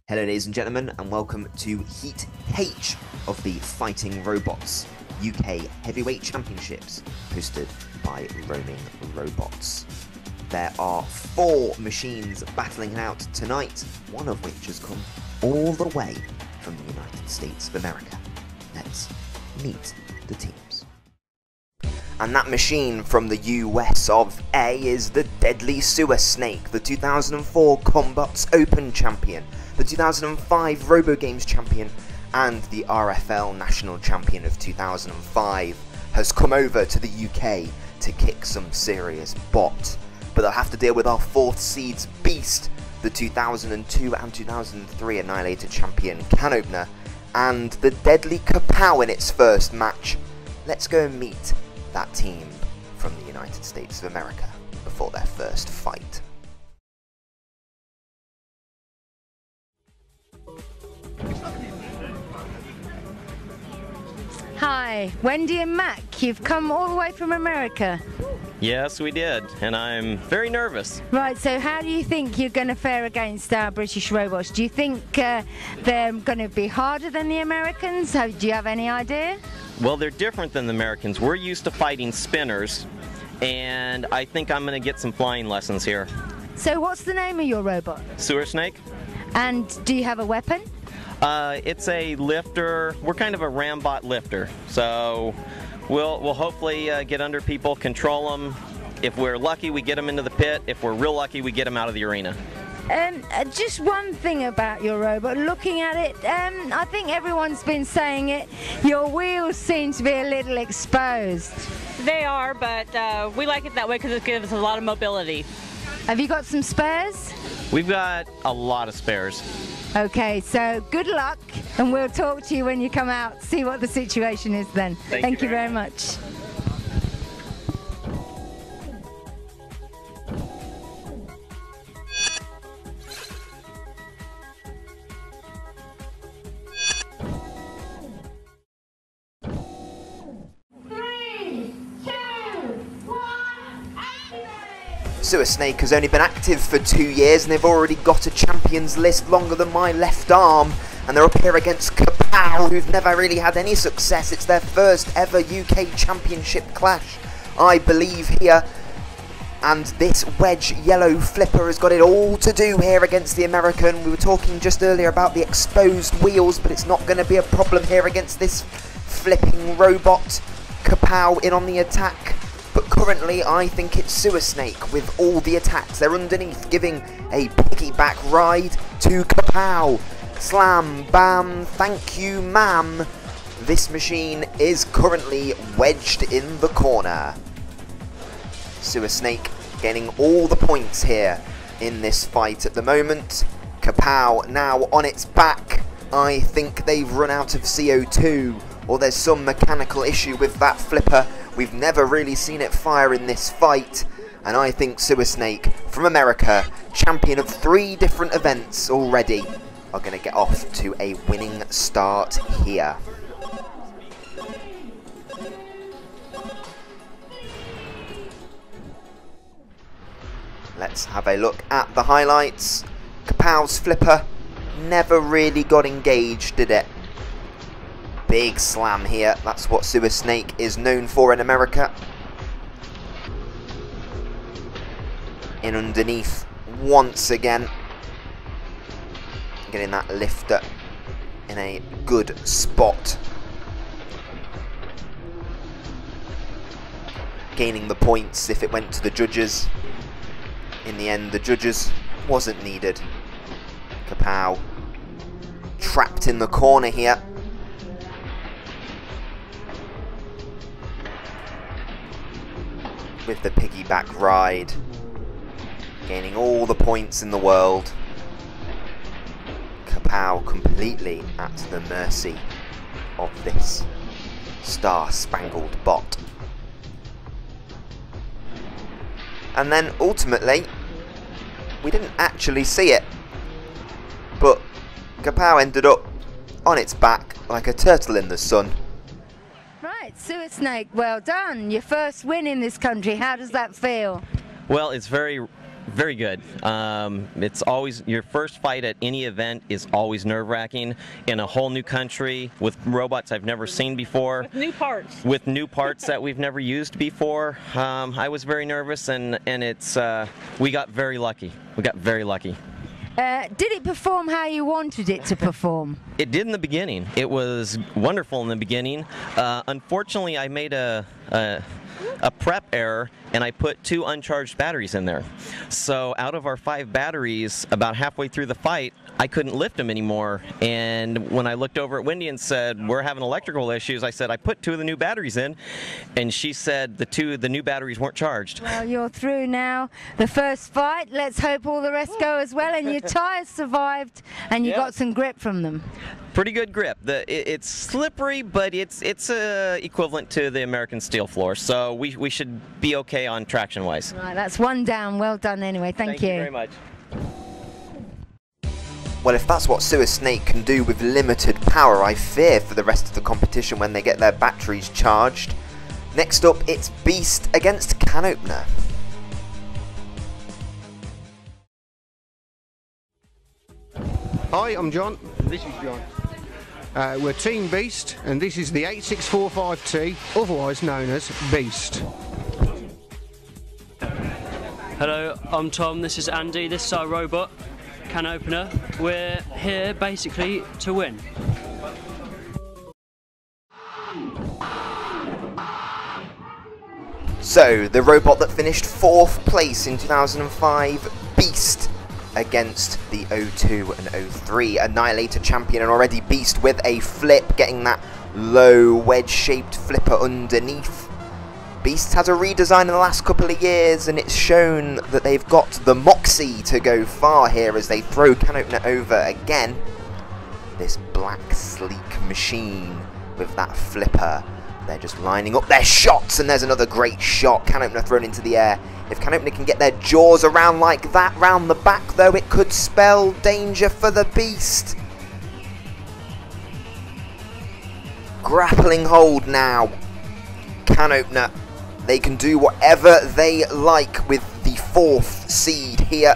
Hello ladies and gentlemen, and welcome to Heat H of the Fighting Robots UK Heavyweight Championships, hosted by Roaming Robots. There are 4 machines battling it out tonight, one of which has come all the way from the United States of America. Let's meet the teams. And that machine from the US of A is the Deadly Sewer Snake, the 2004 Combots Open champion, the 2005 RoboGames champion, and the RFL National Champion of 2005, has come over to the UK to kick some serious butt. But they'll have to deal with our 4th seeds beast, the 2002 and 2003 Annihilator Champion Kan Opener, and the deadly Ka-Pow in its first match. Let's go and meet that team from the United States of America before their first fight. Hi, Wendy and Mac, you've come all the way from America. Yes, we did, and I'm very nervous. Right, so how do you think you're going to fare against our British robots? Do you think they're going to be harder than the Americans? Do you have any idea? Well, they're different than the Americans. We're used to fighting spinners, and I think I'm going to get some flying lessons here. So what's the name of your robot? Sewer Snake? And do you have a weapon? It's a lifter. We're kind of a rambot lifter, so we'll hopefully get under people, control them. If we're lucky, we get them into the pit. If we're real lucky, we get them out of the arena. Just one thing about your robot, looking at it, I think everyone's been saying it, your wheels seem to be a little exposed. They are, but we like it that way because it gives us a lot of mobility. Have you got some spares? We've got a lot of spares. Okay, so good luck, and we'll talk to you when you come out, see what the situation is then. Thank you very much. Sewer Snake has only been active for 2 years and they've already got a champions list longer than my left arm, and they're up here against Ka-Pow, who've never really had any success. It's their first ever UK championship clash, I believe, here, and this wedge yellow flipper has got it all to do here against the American. We were talking just earlier about the exposed wheels, but it's not going to be a problem here against this flipping robot. Ka-Pow in on the attack. But currently, I think it's Sewer Snake with all the attacks. They're underneath, giving a piggyback ride to Ka-Pow. Slam, bam, thank you, ma'am. This machine is currently wedged in the corner. Sewer Snake getting all the points here in this fight at the moment. Ka-Pow now on its back. I think they've run out of CO2, or there's some mechanical issue with that flipper. We've never really seen it fire in this fight, and I think Sewer Snake from America, champion of 3 different events already, are going to get off to a winning start here. Let's have a look at the highlights. Ka-Pow's flipper never really got engaged, did it? Big slam here, that's what Sewer Snake is known for in America. In underneath once again. Getting that lifter in a good spot. Gaining the points if it went to the judges. In the end, the judges wasn't needed. Ka-Pow trapped in the corner here. With the piggyback ride, gaining all the points in the world. Ka-Pow completely at the mercy of this star-spangled bot. And then ultimately, we didn't actually see it, but Ka-Pow ended up on its back like a turtle in the sun. Right, Sewer Snake, well done. Your first win in this country. How does that feel? Well, it's very Very good. It's always, your first fight at any event is always nerve-wracking in a whole new country with robots I've never seen before. With new parts. With new parts that we've never used before. I was very nervous, and it's we got very lucky. We got very lucky. Did it perform how you wanted it to perform? It did in the beginning. It was wonderful in the beginning. Unfortunately, I made a prep error, and I put 2 uncharged batteries in there. So out of our 5 batteries, about halfway through the fight, I couldn't lift them anymore. And when I looked over at Wendy and said, we're having electrical issues, I said, I put 2 of the new batteries in, and she said the new batteries weren't charged. Well, you're through now. The first fight, let's hope all the rest go as well, and your tyres survived, and you got some grip from them. Pretty good grip. It's slippery, but it's equivalent to the American steel floor, so we should be okay on traction-wise. Right, that's 1 down. Well done anyway. Thank you. Thank you very much. Well, if that's what Sewer Snake can do with limited power, I fear for the rest of the competition when they get their batteries charged. Next up, it's Beast against Kan Opener. Hi, I'm John. This is John. We're Team Beast, and this is the 8645T, otherwise known as Beast. Hello, I'm Tom. This is Andy. This is our robot, Kan Opener. We're here basically to win. So, the robot that finished 4th place in 2005, Beast, against the 02 and 03 Annihilator Champion, and already Beast with a flip, getting that low wedge-shaped flipper underneath. Beast has a redesign in the last couple of years, and it's shown that they've got the moxie to go far here as they throw Kan Opener over again. This black, sleek machine with that flipper. They're just lining up their shots, and there's another great shot. Kan Opener thrown into the air. If Kan Opener can get their jaws around like that, round the back though, it could spell danger for the Beast. Grappling hold now. Kan Opener, they can do whatever they like with the 4th seed here.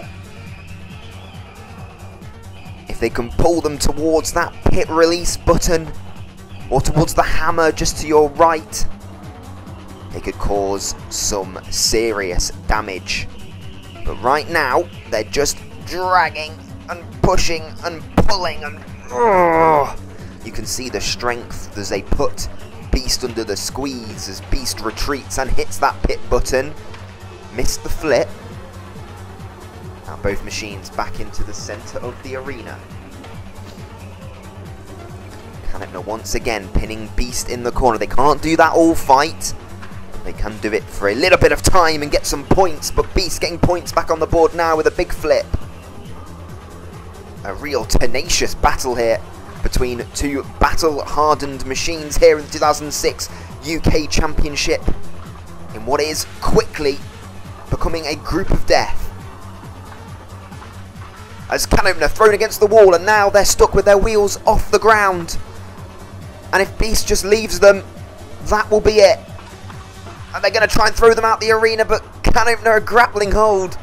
If they can pull them towards that pit release button, or towards the hammer just to your right, they could cause some serious damage. But right now, they're just dragging and pushing and pulling, and you can see the strength as they put Beast under the squeeze as Beast retreats and hits that pit button. Missed the flip. Now both machines back into the centre of the arena. Kan Opener once again pinning Beast in the corner. They can't do that all fight. They can do it for a little bit of time and get some points, but Beast getting points back on the board now with a big flip. A real tenacious battle here between 2 battle-hardened machines here in the 2006 UK Championship, in what is quickly becoming a group of death. As Kan Opener thrown against the wall, and now they're stuck with their wheels off the ground. And if Beast just leaves them, that will be it. And they're going to try and throw them out the arena, but Kan Opener a grappling hold.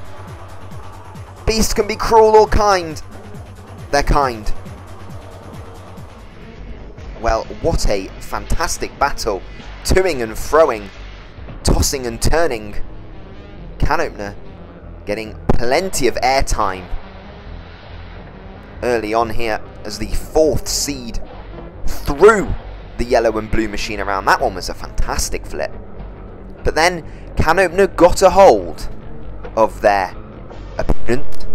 Beast can be cruel or kind. They're kind. Well, what a fantastic battle. Toing and froing, tossing and turning. Kan Opener getting plenty of airtime early on here as the 4th seed threw the yellow and blue machine around. That one was a fantastic flip. But then Kan Opener got a hold of their opponent,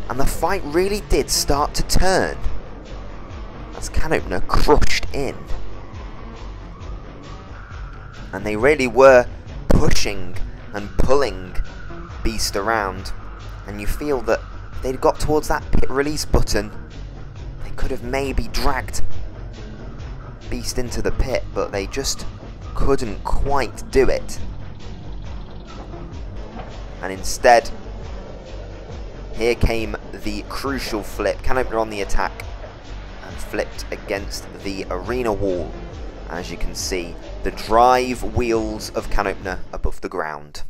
and the fight really did start to turn as Kan Opener crushed in. And they really were pushing and pulling Beast around, and you feel that if they'd got towards that pit release button, they could have maybe dragged Beast into the pit, but they just couldn't quite do it. And instead, here came the crucial flip. Kan Opener on the attack and flipped against the arena wall. As you can see, the drive wheels of Kan Opener above the ground.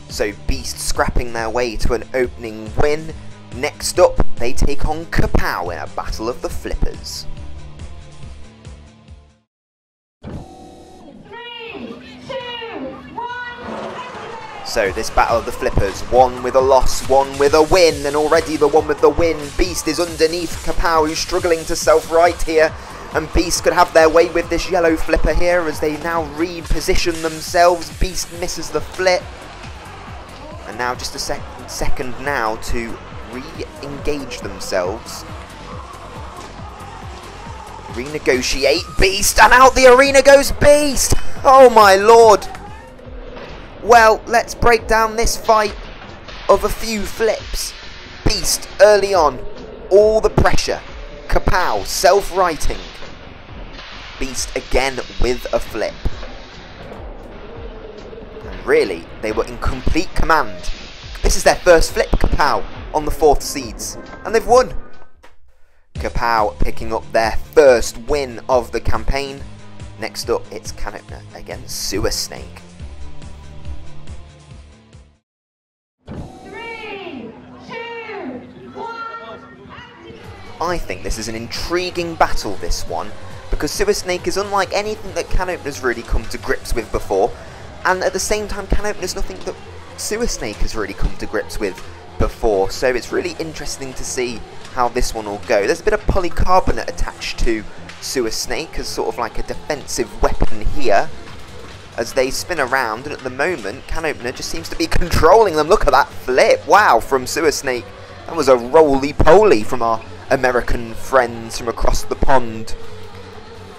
So Beast scrapping their way to an opening win. Next up, they take on Ka-Pow in a battle of the flippers. 3, 2, 1. So this battle of the flippers, one with a loss, one with a win, and already the one with the win, Beast is underneath Ka-Pow, who's struggling to self-right here, and Beast could have their way with this yellow flipper here as they now reposition themselves. Beast misses the flip, and now just a second now to re-engage themselves. Renegotiate, Beast, and out the arena goes Beast! Oh my lord! Well, let's break down this fight of a few flips. Beast early on, all the pressure. Ka-Pow self-righting. Beast again with a flip. And really, they were in complete command. This is their first flip, Ka-Pow, on the 4th seeds, and they've won. Ka-Pow picking up their first win of the campaign. Next up, it's Kan Opener against Sewer Snake. 3, 2, 1. I think this is an intriguing battle, this one, because Sewer Snake is unlike anything that Kan Opener's really come to grips with before, and at the same time Kan Opener's nothing that Sewer Snake has really come to grips with before, so it's really interesting to see how this one will go. There's a bit of polycarbonate attached to Sewer Snake as sort of like a defensive weapon here as they spin around, and at the moment Kan Opener just seems to be controlling them. Look at that flip, wow, from Sewer Snake. That was a roly-poly from our American friends from across the pond,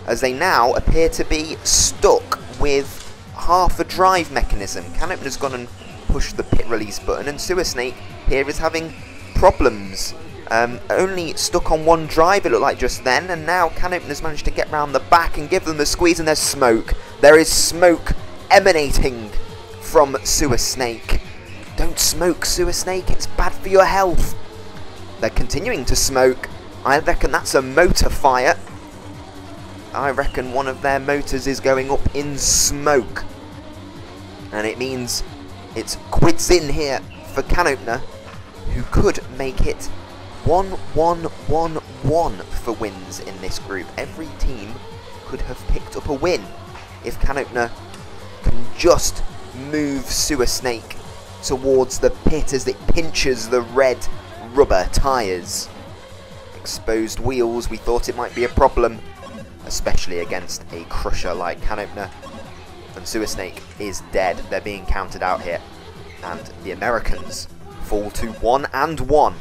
as they now appear to be stuck with half a drive mechanism. Kan Opener's gone and pushed the pit release button, and Sewer Snake here is having problems. Only stuck on one drive, it looked like just then, and now Kan Opener's managed to get round the back and give them a squeeze, and there's smoke. There is smoke emanating from Sewer Snake. Don't smoke, Sewer Snake, it's bad for your health. They're continuing to smoke. I reckon that's a motor fire. I reckon one of their motors is going up in smoke. And it means it's quids in here for Kan Opener, who could make it 1-1-1-1 for wins in this group. Every team could have picked up a win if Kan Opener can just move Sewer Snake towards the pit as it pinches the red rubber tyres. Exposed wheels, we thought it might be a problem, especially against a crusher like Kan Opener. And Sewer Snake is dead. They're being counted out here, and the Americans fall to 1-1.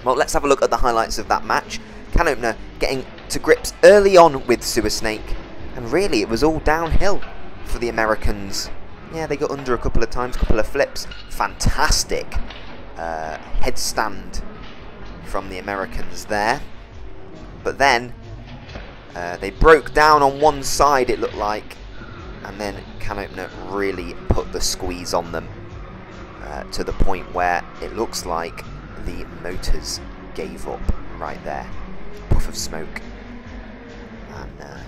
Well, let's have a look at the highlights of that match. Kan Opener getting to grips early on with Sewer Snake, and really it was all downhill for the Americans. Yeah, they got under a couple of times, couple of flips. Fantastic headstand from the Americans there. But then they broke down on one side, it looked like, and then Kan Opener really put the squeeze on them to the point where it looks like the motors gave up right there. Puff of smoke, and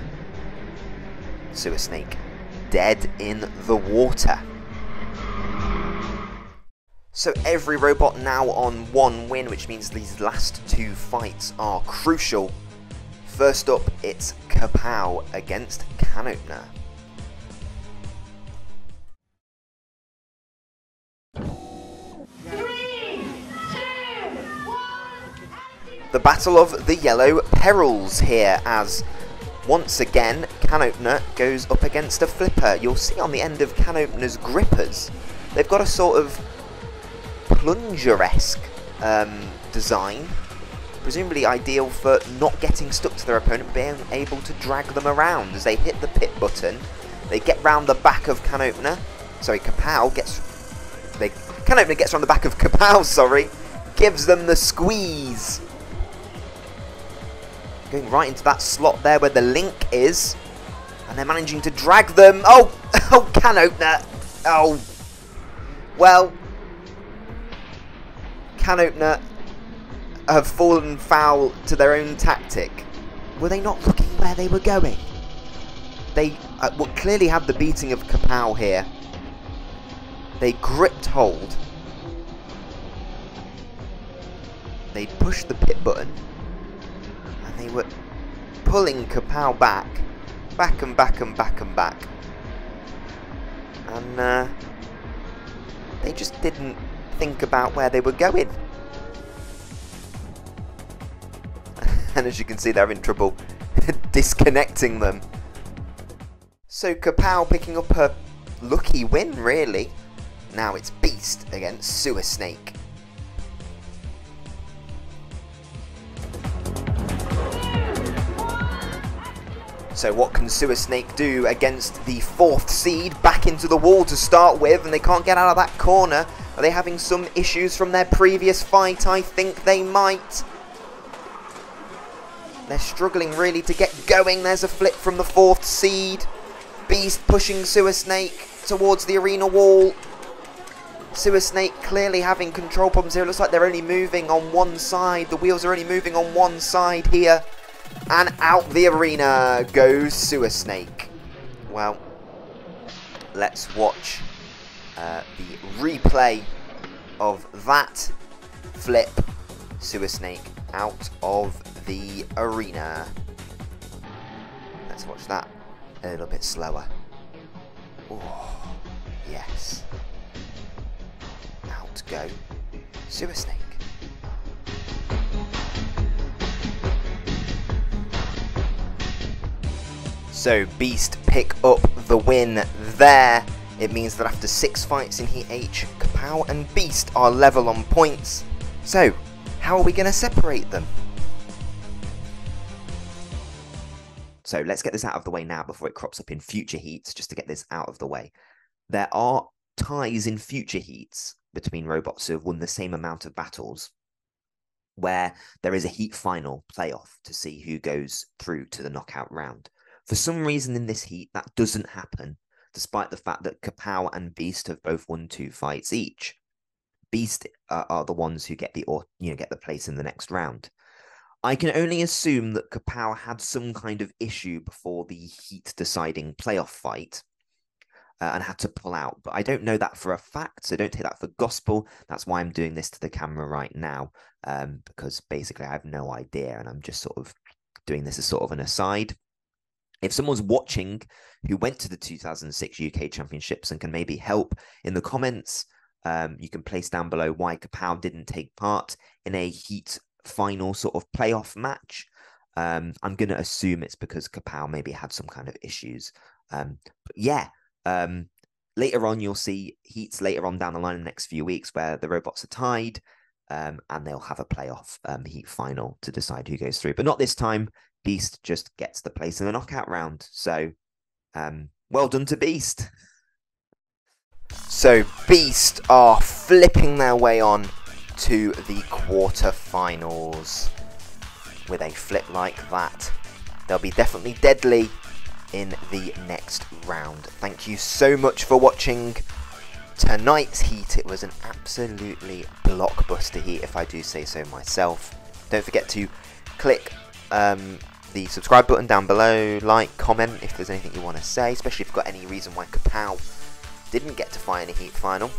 Sewer Snake dead in the water. So every robot now on 1 win, which means these last 2 fights are crucial. First up, it's Ka-Pow against Kan Opener. The battle of the yellow perils here, as once again Kan Opener goes up against a flipper. You'll see on the end of Kan Opener's grippers, they've got a sort of plunger-esque design, presumably ideal for not getting stuck to their opponent, being able to drag them around as they hit the pit button. They get round the back of Kan Opener. Sorry, Ka-Pow gets... Kan Opener gets round the back of Ka-Pow, sorry. Gives them the squeeze. Going right into that slot there where the link is. And they're managing to drag them. Oh, oh, Kan Opener. Oh. Well, Kan Opener have fallen foul to their own tactic. Were they not looking where they were going? They clearly had the beating of Ka-Pow here. They gripped hold. They pushed the pit button. And they were pulling Ka-Pow back. Back and back and back and back. And they just didn't think about where they were going. And as you can see, they're in trouble disconnecting them. So Ka-Pow picking up a lucky win, really. Now it's Beast against Sewer Snake. So what can Sewer Snake do against the 4th seed? Back into the wall to start with, and they can't get out of that corner. Are they having some issues from their previous fight? I think they might. They're struggling really to get going. There's a flip from the 4th seed. Beast pushing Sewer Snake towards the arena wall. Sewer Snake clearly having control problems here. It looks like they're only moving on one side. The wheels are only moving on one side here. And out the arena goes Sewer Snake. Well, let's watch the replay of that flip. Sewer Snake out of the arena. Let's watch that a little bit slower. Oh, yes. Out go Sewer Snake. So Beast pick up the win there. It means that after 6 fights in Heat H, Ka-Pow and Beast are level on points. So, how are we going to separate them? So let's get this out of the way now before it crops up in future heats, just to get this out of the way. There are ties in future heats between robots who have won the same amount of battles, where there is a heat final playoff to see who goes through to the knockout round. For some reason in this heat, that doesn't happen, despite the fact that Ka-Pow and Beast have both won 2 fights each. Beast are the ones who get the place in the next round. I can only assume that Ka-Pow had some kind of issue before the heat deciding playoff fight and had to pull out, but I don't know that for a fact, so don't take that for gospel. That's why I'm doing this to the camera right now, because basically I have no idea, and I'm just sort of doing this as sort of an aside. If someone's watching who went to the 2006 UK Championships and can maybe help in the comments, you can place down below why Ka-Pow didn't take part in a heat final sort of playoff match. I'm going to assume it's because Ka-Pow maybe had some kind of issues. But yeah, later on you'll see heats later on down the line in the next few weeks where the robots are tied, and they'll have a playoff heat final to decide who goes through. But not this time. Beast just gets the place in the knockout round. So, well done to Beast. So, Beast are flipping their way on to the quarterfinals. With a flip like that, they'll be definitely deadly in the next round. Thank you so much for watching tonight's heat. It was an absolutely blockbuster heat, if I do say so myself. Don't forget to click the subscribe button down below, like, comment if there's anything you want to say, especially if you've got any reason why Ka-Pow didn't get to fight in a heat final.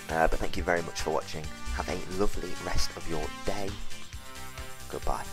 But thank you very much for watching. Have a lovely rest of your day. Goodbye.